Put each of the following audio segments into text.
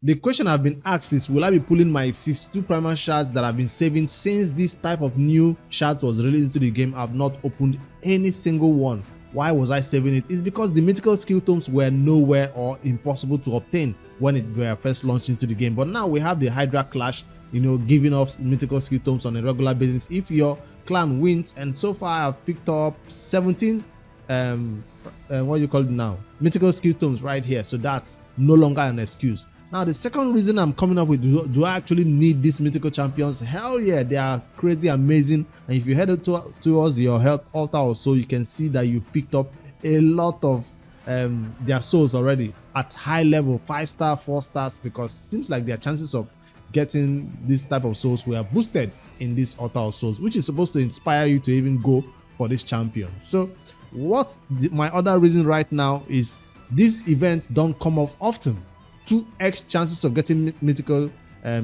The question I've been asked is, will I be pulling my 62 primal shards that I've been saving since this type of new shards was released into the game? I've not opened any single one. Why was I saving it? It's because the mythical skill tomes were nowhere or impossible to obtain when it were first launched into the game. But now we have the Hydra Clash, giving off mythical skill tomes on a regular basis if your clan wins. And so far I've picked up 17 what do you call it now, mythical skill tomes right here. So that's no longer an excuse. Now, the second reason I'm coming up with, do I actually need these mythical champions? Hell yeah, they are crazy amazing. And if you head towards your health altar or so, you can see that you've picked up a lot of their souls already at high level, 5-star, 4 stars, because it seems like their chances of getting this type of souls were boosted in this altar of souls, which is supposed to inspire you to even go for this champion. So my other reason right now is these events don't come off often. 2x chances of getting mythical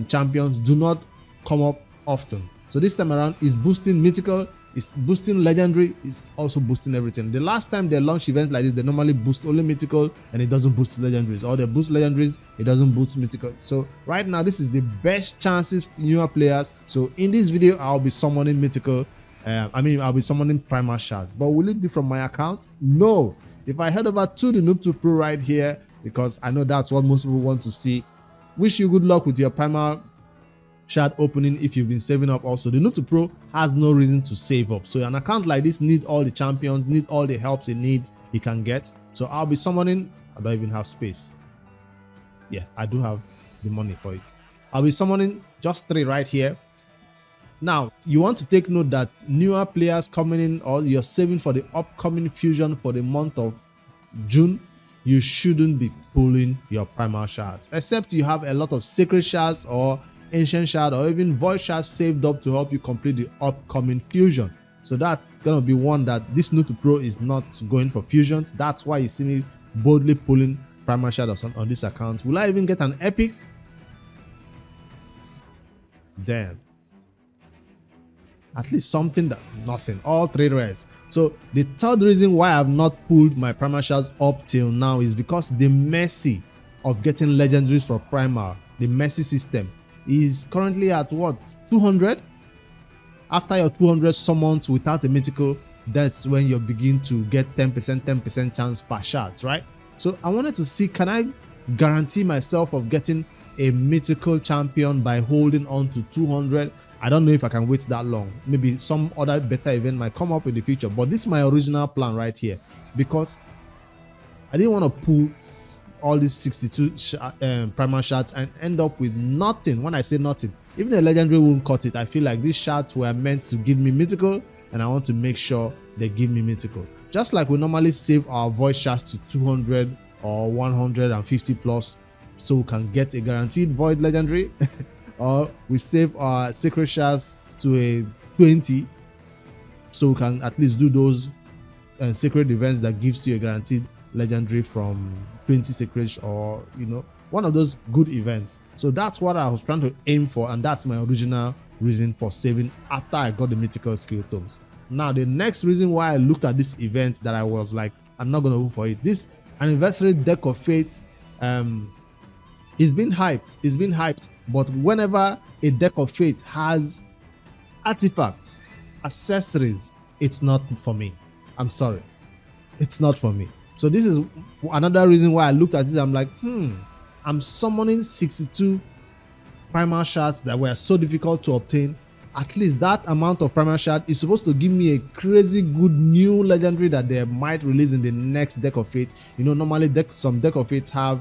champions do not come up often. So this time around is boosting mythical, it's boosting legendary, it's also boosting everything. The last time they launch events like this, they normally boost only mythical and it doesn't boost legendaries, or they boost legendaries, it doesn't boost mythical. So right now this is the best chances for newer players. So in this video I'll be summoning mythical, I'll be summoning Primal Shards. But will it be from my account? No. If I head over to the Noob2 Pro right here, because I know that's what most people want to see. Wish you good luck with your Primal Shard opening if you've been saving up also. The Noob2 Pro has no reason to save up. So an account like this need all the champions, need all the helps it can get. So I'll be summoning, I don't even have space. Yeah, I do have the money for it. I'll be summoning just 3 right here. Now, you want to take note that newer players coming in, or you're saving for the upcoming fusion for the month of June, you shouldn't be pulling your Primal Shards, except you have a lot of Sacred Shards or Ancient Shard or even Void Shards saved up to help you complete the upcoming fusion. So that's going to be one that this Noob2 Pro is not going for fusions. That's why you see me boldly pulling Primal Shards on this account. Will I even get an epic? Damn. At least something, that nothing, all 3 rares. So the third reason why I've not pulled my Primal Shards up till now is because the mercy of getting legendaries for Primal, the mercy system, is currently at what, 200? After your 200 summons without a mythical, that's when you begin to get 10% chance per shards, right? So I wanted to see, can I guarantee myself of getting a mythical champion by holding on to 200? I don't know if I can wait that long. Maybe some other better event might come up in the future, but this is my original plan right here, because I didn't want to pull all these 62 Primal Shards and end up with nothing. When I say nothing, even a legendary won't cut it. I feel like these shards were meant to give me mythical, and I want to make sure they give me mythical. Just like we normally save our Void Shards to 200 or 150 plus, so we can get a guaranteed Void legendary. Or we save our Sacred Shards to a 20, so we can at least do those sacred events that gives you a guaranteed legendary from 20 sacred, or one of those good events. So that's what I was trying to aim for, and that's my original reason for saving after I got the mythical skill tomes. Now the next reason why I looked at this event that I was like, I'm not gonna go for it, this anniversary deck of fate, it's been hyped, but whenever a deck of fate has artifacts, accessories, it's not for me. I'm sorry, it's not for me. So this is another reason why I looked at it. I'm like, I'm summoning 62 Primal Shards that were so difficult to obtain. At least that amount of Primal Shard is supposed to give me a crazy good new legendary that they might release in the next deck of fate. Normally some deck of fates have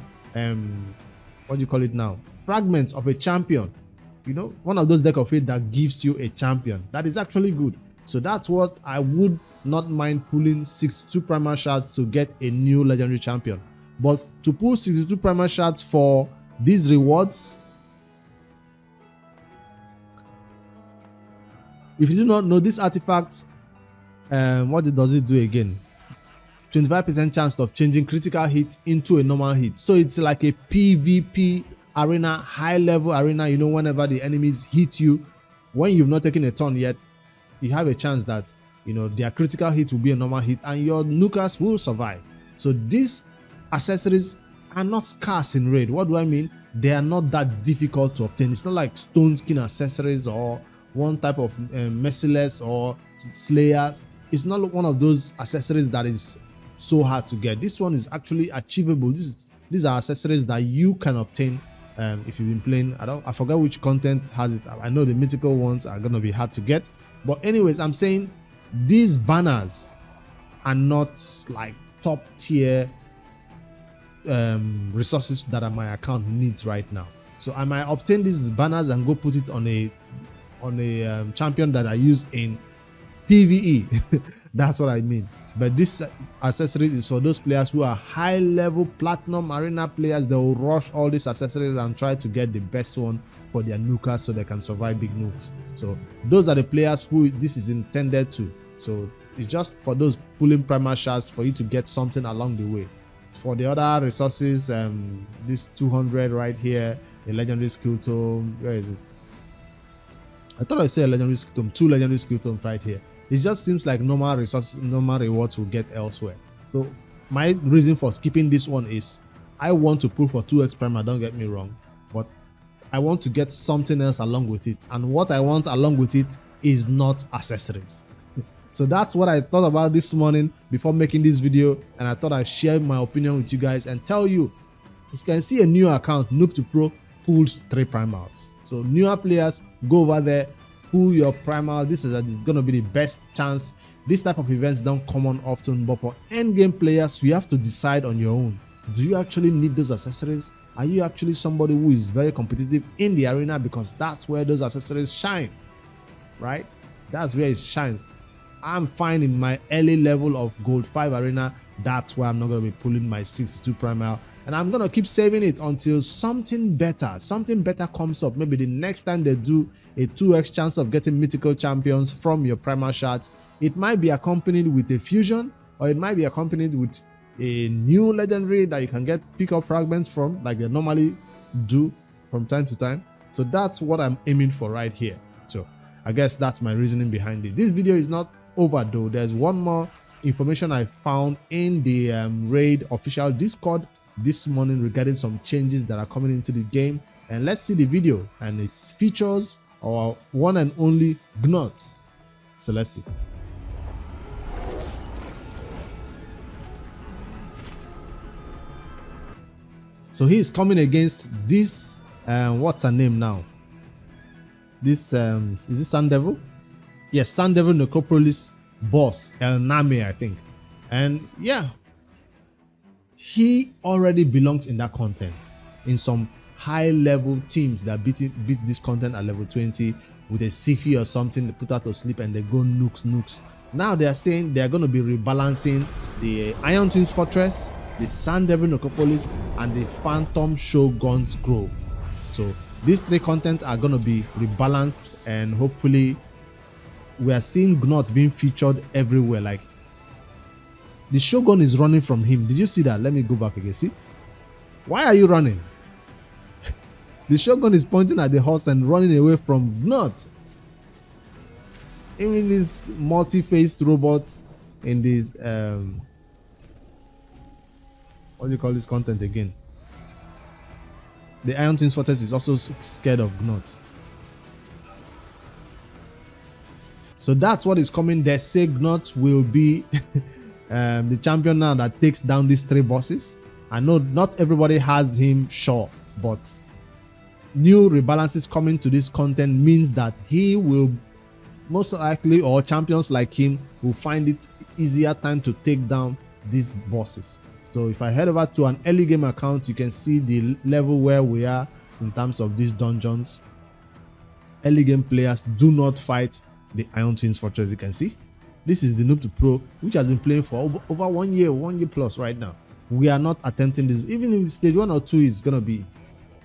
what do you call it now, fragments of a champion, one of those deck of fate that gives you a champion that is actually good. So that's what I would not mind pulling 62 Primal Shards to get a new legendary champion. But to pull 62 Primal Shards for these rewards, if you do not know this artifact, what does it do again? 25% chance of changing critical hit into a normal hit. So it's like a PvP arena, high level arena. Whenever the enemies hit you, when you've not taken a turn yet, you have a chance that their critical hit will be a normal hit and your nukers will survive. So these accessories are not scarce in raid. What do I mean? They are not that difficult to obtain. It's not like stone skin accessories or one type of merciless or slayers. It's not one of those accessories that is so hard to get. This one is actually achievable. These are accessories that you can obtain if you've been playing. I forgot which content has it. I know the mythical ones are gonna be hard to get, but anyways, I'm saying these banners are not like top tier resources that my account needs right now. So I might obtain these banners and go put it on a champion that I use in PvE. That's what I mean. But this accessories is for those players who are high level platinum arena players. They will rush all these accessories and try to get the best one for their nukers so they can survive big nukes. So those are the players who this is intended to. So it's just for those pulling primal shards for you to get something along the way. For the other resources, this 200 right here, a legendary skill tome. Where is it? I thought I said a legendary skill tome, 2 legendary skill tomes right here. It just seems like normal resources, normal rewards will get elsewhere. So my reason for skipping this one is I want to pull for 2x primal, don't get me wrong, but I want to get something else along with it. And what I want along with it is not accessories. So that's what I thought about this morning before making this video, and I thought I'd share my opinion with you guys and tell you. You can see a new account, Noob to Pro, pulls 3 primals. So newer players, go over there, pull your primal. This is going to be the best chance. This type of events don't come on often, but for end game players, you have to decide on your own. Do you actually need those accessories? Are you actually somebody who is very competitive in the arena? Because that's where those accessories shine, right? That's where it shines. I'm fine in my early level of gold 5 arena. That's why I'm not going to be pulling my 62 primal, and I'm going to keep saving it until something better comes up. Maybe the next time they do a 2x chance of getting mythical champions from your primal shards, it might be accompanied with a fusion, or it might be accompanied with a new legendary that you can get pickup fragments from, like they normally do from time to time. So that's what I'm aiming for right here. So I guess that's my reasoning behind it. This video is not over though. There's one more information I found in the raid official Discord this morning regarding some changes that are coming into the game, and let's see the video and its features our one and only Gnot. So let's see. So he's coming against this what's her name now? This is this Sun Devil? Yes, Sun Devil Necropolis boss, El Name, I think. And yeah, he already belongs in that content. In some high level teams that beat this content at level 20 with a Sifi or something, they put out to sleep and they go nukes. Now they are saying they are going to be rebalancing the Iron Twins Fortress, the Sun Devil Necropolis, and the Phantom Shogun's Grove. So these 3 contents are going to be rebalanced, and hopefully we are seeing Gnot being featured everywhere. Like the Shogun is running from him. Did you see that? Let me go back again. See? Why are you running? The Shogun is pointing at the horse and running away from Gnot. Even this multi-faced robot in this what do you call this content again? The Iron Twins Fortress is also scared of Gnot. So that's what is coming. They say Gnot will be the champion now that takes down these 3 bosses. I know not everybody has him, sure, but new rebalances coming to this content means that he will most likely, or champions like him, will find it easier time to take down these bosses. So if I head over to an early game account, you can see the level where we are in terms of these dungeons. Early game players do not fight the Iron Twins Fortress. You can see this is the Noob to Pro, which has been playing for over 1 year plus right now. We are not attempting this. Even if stage 1 or 2 is going to be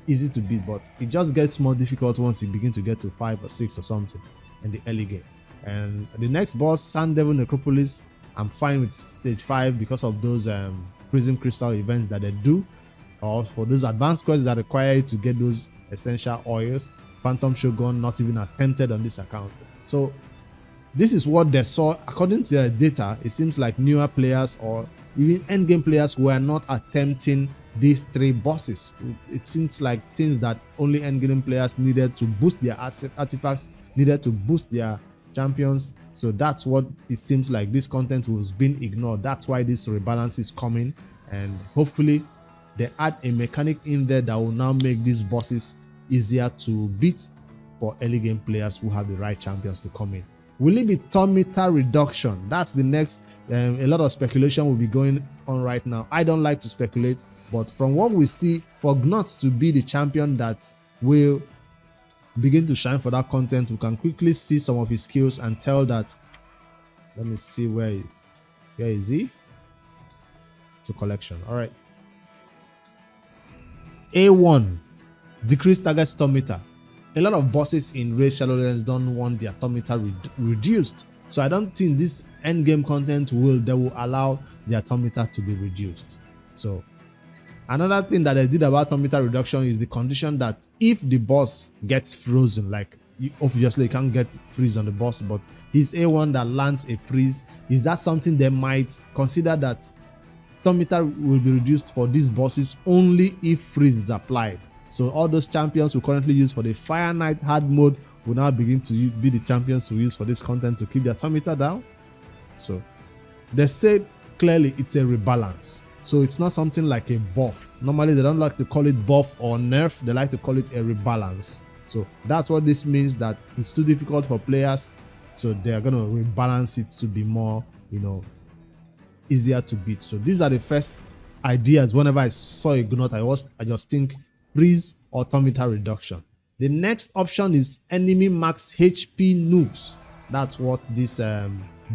easy to beat, but it just gets more difficult once you begin to get to 5 or 6 or something in the early game. And the next boss, Sun Devil Necropolis, I'm fine with stage 5 because of those Prism Crystal events that they do, or for those advanced quests that require you to get those essential oils. Phantom Shogun not even attempted on this account. So this is what they saw. According to their data, it seems like newer players or even endgame players were not attempting these 3 bosses. It seems like things that only endgame players needed to boost their artifacts, needed to boost their champions. So that's what it seems like. This content was being ignored. That's why this rebalance is coming, and hopefully they add a mechanic in there that will now make these bosses easier to beat for early game players who have the right champions to come in. Will it be turn meter reduction? That's the next. A lot of speculation will be going on right now. I don't like to speculate, but from what we see, for Gnot to be the champion that will begin to shine for that content, we can quickly see some of his skills and tell that. Let me see where is he? To collection. All right. A1, decrease target turn meter. A lot of bosses in Raid Shadowlands don't want their turn meter reduced, so I don't think this end game content will allow their turn meter to be reduced. So another thing that they did about turn meter reduction is the condition that if the boss gets frozen, like obviously you can't get freeze on the boss, but his A1 that lands a freeze, is that something they might consider that turn meter will be reduced for these bosses only if freeze is applied? So all those champions who currently use for the Fire Knight hard mode will now begin to be the champions who use for this content to keep their turn meter down. So they said clearly it's a rebalance. So it's not something like a buff. Normally they don't like to call it buff or nerf. They like to call it a rebalance. So that's what this means, that it's too difficult for players. So they're going to rebalance it to be more, easier to beat. So these are the first ideas. Whenever I saw a Gnot, I just think freeze or turn meter reduction. The next option is enemy max HP nukes. That's what this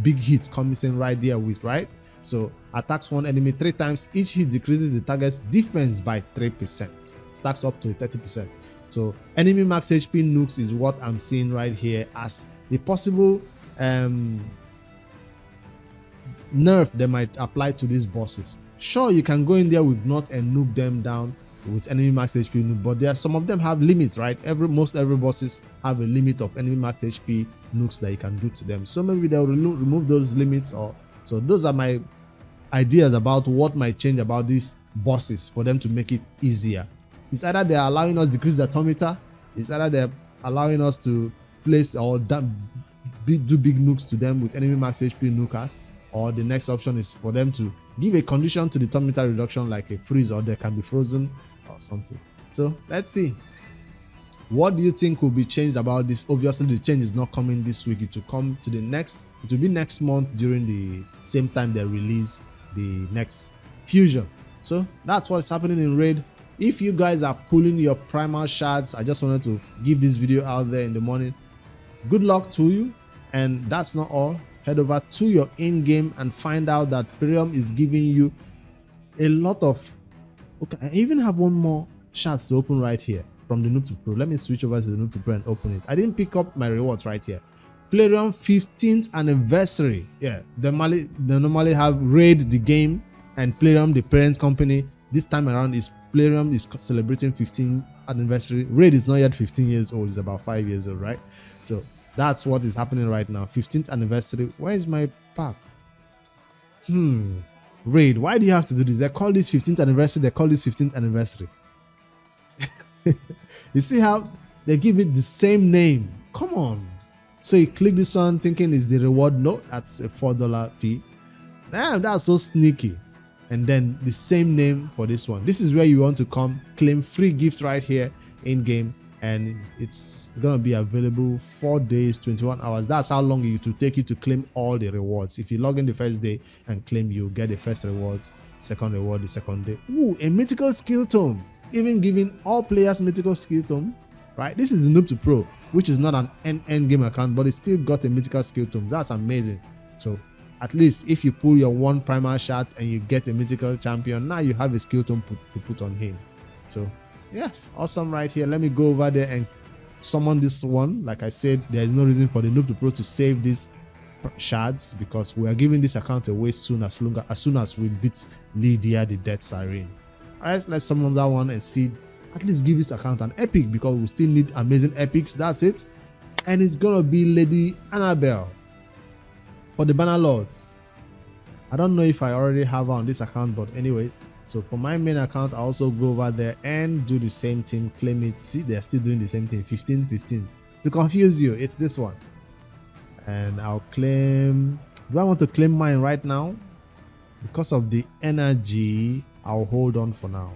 big hit comes in right there with, right? So attacks one enemy 3 times. Each hit decreases the target's defense by 3%. Stacks up to 30%. So enemy max HP nukes is what I'm seeing right here as the possible nerf they might apply to these bosses. Sure, you can go in there with Gnot and nuke them down with enemy max HP nuke, but there are some of them have limits, right? Most every bosses have a limit of enemy max HP nukes that you can do to them. So maybe they'll remove those limits, or so those are my ideas about what might change about these bosses for them to make it easier. It's either they're allowing us to decrease the turn meter, it's either they're allowing us to place or do big nukes to them with enemy max HP nukers, or the next option is for them to give a condition to the turn meter reduction like a freeze, or they can be frozen or something. So let's see. What do you think will be changed about this? Obviously the change is not coming this week. It will come to it will be next month during the same time they release the next fusion. So that's what's happening in Raid. If you guys are pulling your Primal Shards, I just wanted to give this video out there in the morning. Good luck to you. And that's not all. Head over to your in-game and find out that Primal is giving you a lot of. Okay, I even have one more shards to open right here from the Noob to Pro. Let me switch over to the Noob to Pro and open it. I didn't pick up my rewards right here. Playroom 15th anniversary. Yeah, they normally have Raid the game and Playroom the parent company. This time around is Playroom is celebrating 15th anniversary. Raid is not yet 15 years old. It's about 5 years old, right? So that's what is happening right now. 15th anniversary. Where is my pack? Raid, why do you have to do this? They call this 15th anniversary. They call this 15th anniversary. You see how they give it the same name? Come on. So you click this one thinking it's the reward. No, that's a $4 fee. Damn, that's so sneaky. And then the same name for this one. This is where you want to come claim free gift right here in game, and it's gonna be available 4 days, 21 hours. That's how long it will take you to claim all the rewards. If you log in the first day and claim, you get the first rewards, second reward the second day. Ooh, a mythical skill tome. Even giving all players mythical skill tome, right? This is the Noob to Pro, which is not an end game account, but it still got a mythical skill tome. That's amazing. So at least if you pull your 1 Primal Shard and you get a mythical champion, now you have a skill tome to put on him. So yes, awesome right here. Let me go over there and summon this one. Like I said, there is no reason for the Noob to Pro to save these shards because we are giving this account away soon as soon as we beat Lydia the Death Siren. Alright, let's summon that one and see. At least give this account an epic because we still need amazing epics. That's it. And it's gonna be Lady Annabelle for the Banner Lords. I don't know if I already have her on this account, but anyways, So for my main account, I also go over there and do the same thing, claim it. See, they're still doing the same thing, 15. To confuse you, it's this one. And I'll claim. Do I want to claim mine right now? Because of the energy, I'll hold on for now.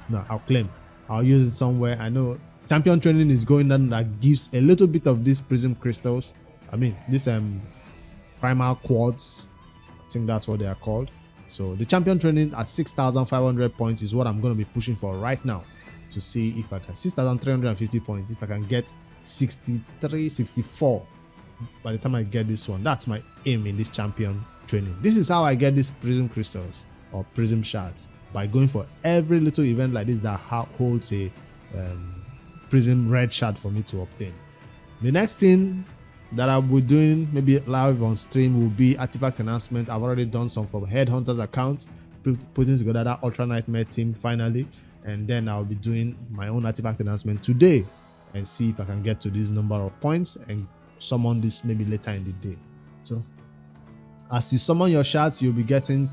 No, I'll claim. I'll use it somewhere. I know champion training is going on, that gives a little bit of these prism crystals. I mean, this primal quartz. I think that's what they are called. So the champion training at 6,500 points is what I'm going to be pushing for right now, to see if I can 6,350 points. If I can get 63, 64 by the time I get this one. That's my aim in this champion training. This is how I get these prism crystals or prism shards, by going for every little event like this that holds a prism red shard for me to obtain. The next thing that I'll be doing, maybe live on stream, will be artifact announcement. I've already done some from Headhunter's account, putting together that Ultra Nightmare team finally, and then I'll be doing my own artifact announcement today and see if I can get to this number of points and summon this maybe later in the day. So as you summon your shards, you'll be getting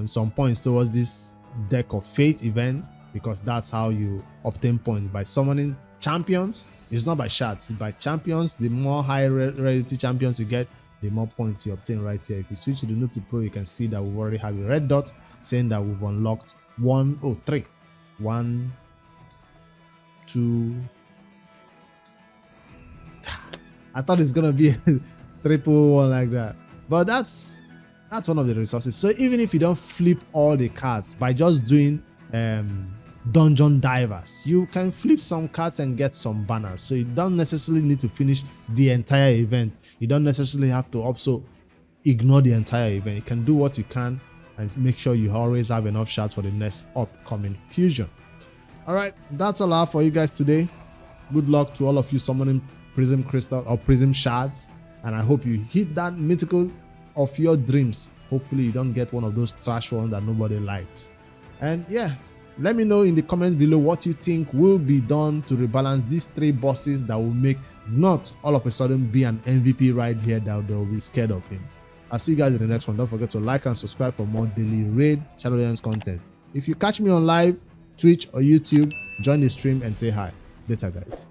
some points towards this Deck of Fate event, because that's how you obtain points, by summoning champions. It's not by shards, it's by champions. The more high rarity champions you get, the more points you obtain right here. If you switch to the noob to pro, you can see that we already have a red dot saying that we've unlocked 3. 1, 2. I thought it's gonna be a triple one like that, but that's one of the resources. So even if you don't flip all the cards, by just doing dungeon divers, you can flip some cards and get some banners. So you don't necessarily need to finish the entire event. You don't necessarily have to also ignore the entire event. You can do what you can and make sure you always have enough shards for the next upcoming fusion. All right, that's all I have for you guys today. Good luck to all of you summoning prism crystal or prism shards, and I hope you hit that mythical of your dreams. Hopefully you don't get one of those trash ones that nobody likes. And yeah, let me know in the comments below what you think will be done to rebalance these 3 bosses that will make not all of a sudden be an MVP right here that they'll be scared of him. I'll see you guys in the next one. Don't forget to like and subscribe for more daily raid Shadowlands content. If you catch me on live Twitch or YouTube, join the stream and say hi. Later guys.